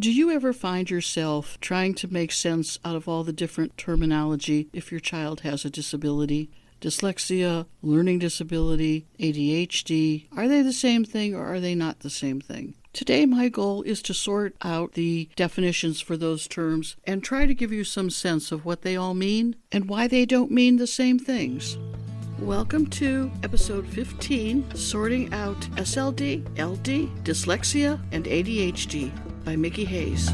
Do you ever find yourself trying to make sense out of all the different terminology if your child has a disability? Dyslexia, learning disability, ADHD, are they the same thing or are they not the same thing? Today my goal is to sort out the definitions for those terms and try to give you some sense of what they all mean and why they don't mean the same things. Welcome to episode 15, Sorting Out SLD, LD, Dyslexia, and ADHD by Mickey Hayes.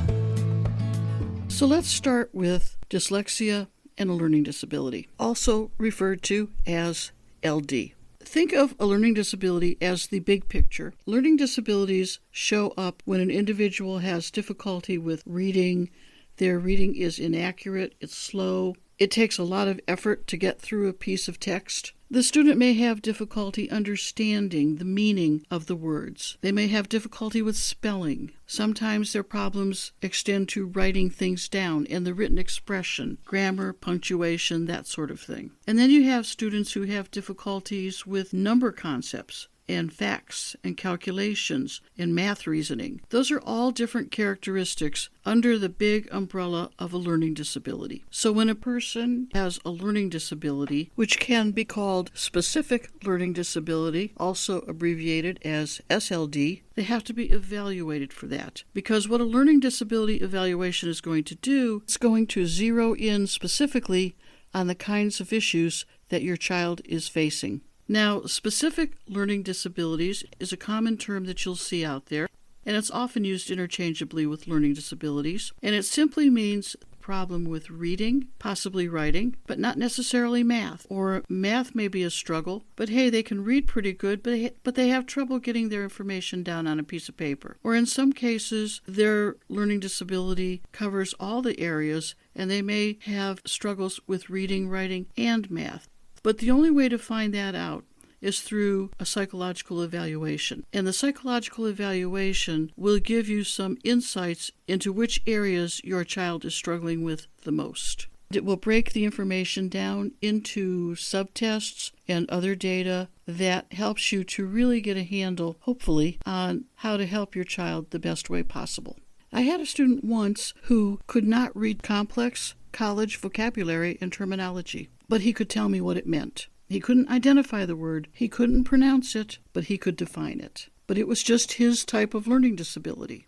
So let's start with dyslexia and a learning disability, also referred to as LD. Think of a learning disability as the big picture. Learning disabilities show up when an individual has difficulty with reading. Their reading is inaccurate, it's slow. It takes a lot of effort to get through a piece of text. The student may have difficulty understanding the meaning of the words. They may have difficulty with spelling. Sometimes their problems extend to writing things down and the written expression, grammar, punctuation, that sort of thing. And then you have students who have difficulties with number concepts and facts and calculations and math reasoning. Those are all different characteristics under the big umbrella of a learning disability. So when a person has a learning disability, which can be called specific learning disability, also abbreviated as SLD, they have to be evaluated for that. Because what a learning disability evaluation is going to do, it's going to zero in specifically on the kinds of issues that your child is facing. Now, specific learning disabilities is a common term that you'll see out there, and it's often used interchangeably with learning disabilities, and it simply means a problem with reading, possibly writing, but not necessarily math. Or math may be a struggle, but hey, they can read pretty good, but they have trouble getting their information down on a piece of paper. Or in some cases, their learning disability covers all the areas, and they may have struggles with reading, writing, and math. But the only way to find that out is through a psychological evaluation. And the psychological evaluation will give you some insights into which areas your child is struggling with the most. It will break the information down into subtests and other data that helps you to really get a handle, hopefully, on how to help your child the best way possible. I had a student once who could not read complex college vocabulary and terminology, but he could tell me what it meant. He couldn't identify the word, he couldn't pronounce it, but he could define it. But it was just his type of learning disability.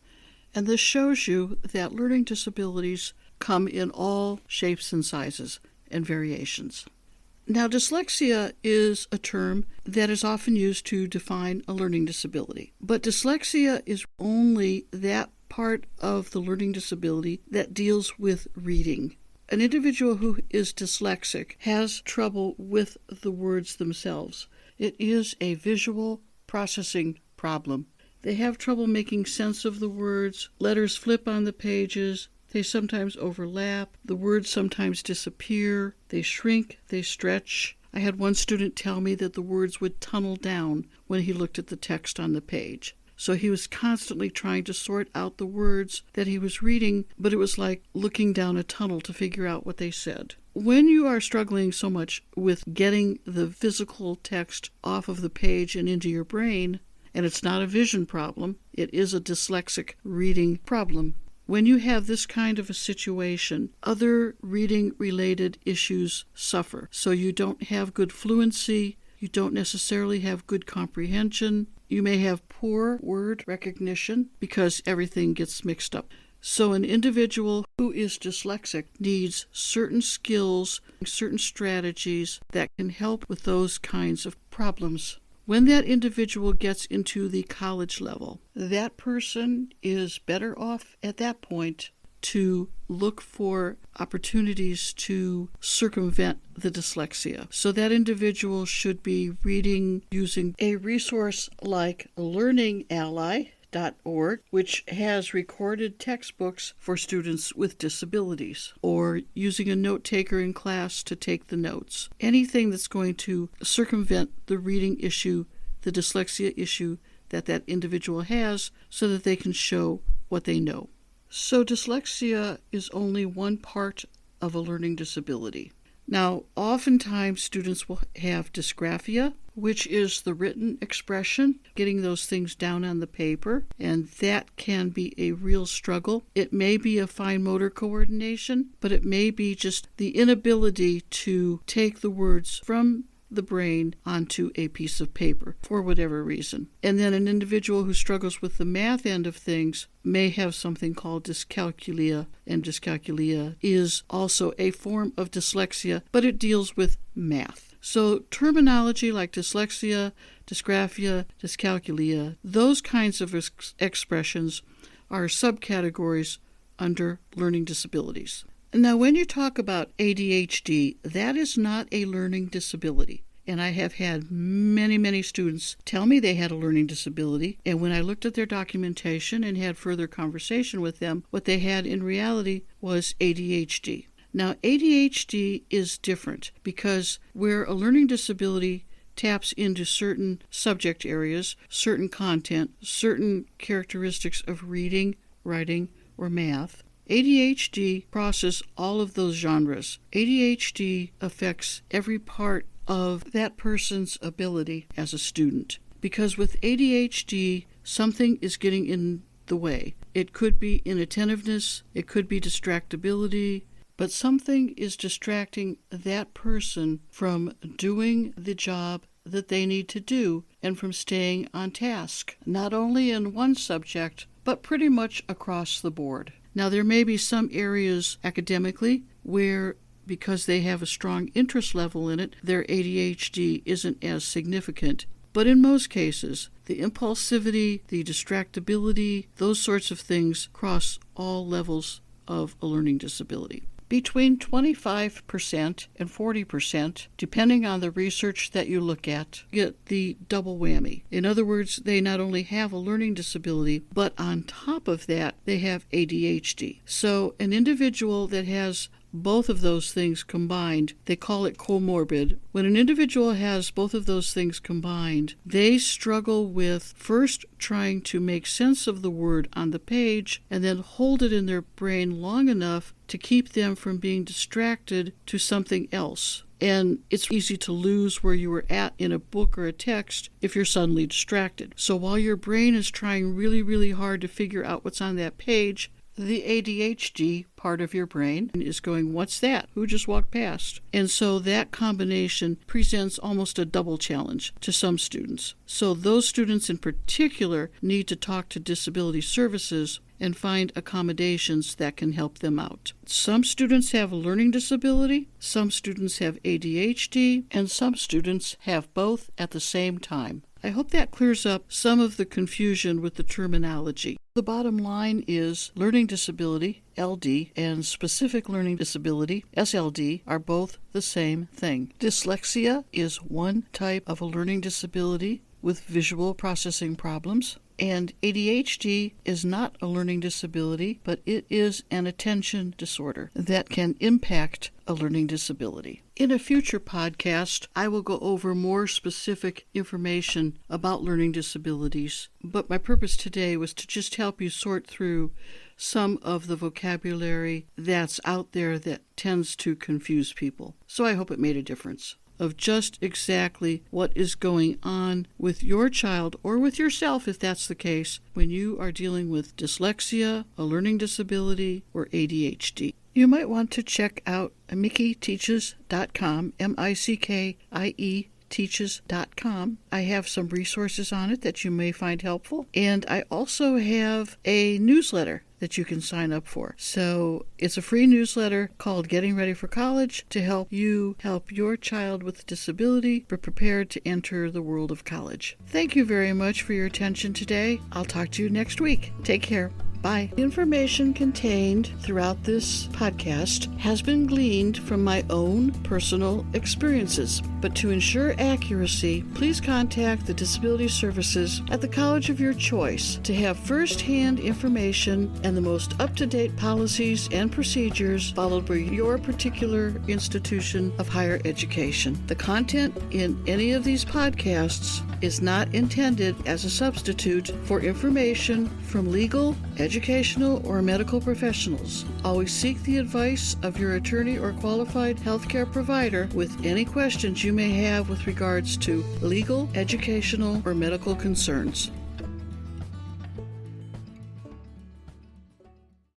And this shows you that learning disabilities come in all shapes and sizes and variations. Now, dyslexia is a term that is often used to define a learning disability. But dyslexia is only that part of the learning disability that deals with reading. An individual who is dyslexic has trouble with the words themselves. It is a visual processing problem. They have trouble making sense of the words. Letters flip on the pages. They sometimes overlap. The words sometimes disappear. They shrink. They stretch. I had one student tell me that the words would tunnel down when he looked at the text on the page. So he was constantly trying to sort out the words that he was reading, but it was like looking down a tunnel to figure out what they said. When you are struggling so much with getting the physical text off of the page and into your brain, and it's not a vision problem, it is a dyslexic reading problem. When you have this kind of a situation, other reading-related issues suffer. So you don't have good fluency, you don't necessarily have good comprehension, you may have poor word recognition because everything gets mixed up. So an individual who is dyslexic needs certain skills, certain strategies that can help with those kinds of problems. When that individual gets into the college level, that person is better off at that point to look for opportunities to circumvent the dyslexia. So that individual should be reading using a resource like learningally.org, which has recorded textbooks for students with disabilities, or using a note taker in class to take the notes. Anything that's going to circumvent the reading issue, the dyslexia issue that individual has, so that they can show what they know. So dyslexia is only one part of a learning disability. Now, oftentimes students will have dysgraphia, which is the written expression, getting those things down on the paper, and that can be a real struggle. It may be a fine motor coordination, but it may be just the inability to take the words from the brain onto a piece of paper for whatever reason. And then an individual who struggles with the math end of things may have something called dyscalculia, and dyscalculia is also a form of dyslexia, but it deals with math. So terminology like dyslexia, dysgraphia, dyscalculia, those kinds of expressions are subcategories under learning disabilities. Now, when you talk about ADHD, that is not a learning disability. And I have had many students tell me they had a learning disability. And when I looked at their documentation and had further conversation with them, what they had in reality was ADHD. Now, ADHD is different because where a learning disability taps into certain subject areas, certain content, certain characteristics of reading, writing, or math, ADHD crosses all of those genres. ADHD affects every part of that person's ability as a student. Because with ADHD, something is getting in the way. It could be inattentiveness, it could be distractibility, but something is distracting that person from doing the job that they need to do and from staying on task, not only in one subject, but pretty much across the board. Now, there may be some areas academically where, because they have a strong interest level in it, their ADHD isn't as significant. But in most cases, the impulsivity, the distractibility, those sorts of things cross all levels of a learning disability. Between 25% and 40%, depending on the research that you look at, get the double whammy. In other words, they not only have a learning disability, but on top of that, they have ADHD. So an individual that has both of those things combined, they call it comorbid. When an individual has both of those things combined, they struggle with first trying to make sense of the word on the page and then hold it in their brain long enough to keep them from being distracted to something else. And it's easy to lose where you were at in a book or a text if you're suddenly distracted. So while your brain is trying really hard to figure out what's on that page, the ADHD part of your brain is going, what's that? Who just walked past? And so that combination presents almost a double challenge to some students. So those students in particular need to talk to disability services and find accommodations that can help them out. Some students have a learning disability, some students have ADHD, and some students have both at the same time. I hope that clears up some of the confusion with the terminology. The bottom line is learning disability, LD, and specific learning disability, SLD, are both the same thing. Dyslexia is one type of a learning disability with visual processing problems. And ADHD is not a learning disability, but it is an attention disorder that can impact a learning disability. In a future podcast, I will go over more specific information about learning disabilities, but my purpose today was to just help you sort through some of the vocabulary that's out there that tends to confuse people. So I hope it made a difference of just exactly what is going on with your child or with yourself, if that's the case, when you are dealing with dyslexia, a learning disability, or ADHD. You might want to check out MickieTeaches.com, MICKIE teaches.com. I have some resources on it that you may find helpful, and I also have a newsletter that you can sign up for. So it's a free newsletter called Getting Ready for College to help you help your child with a disability be prepared to enter the world of college. Thank you very much for your attention today. I'll talk to you next week. Take care. Bye. The information contained throughout this podcast has been gleaned from my own personal experiences, but to ensure accuracy, please contact the disability services at the college of your choice to have first-hand information and the most up-to-date policies and procedures followed by your particular institution of higher education. The content in any of these podcasts is not intended as a substitute for information from legal, educational, educational, or medical professionals. Always seek the advice of your attorney or qualified healthcare provider with any questions you may have with regards to legal, educational, or medical concerns.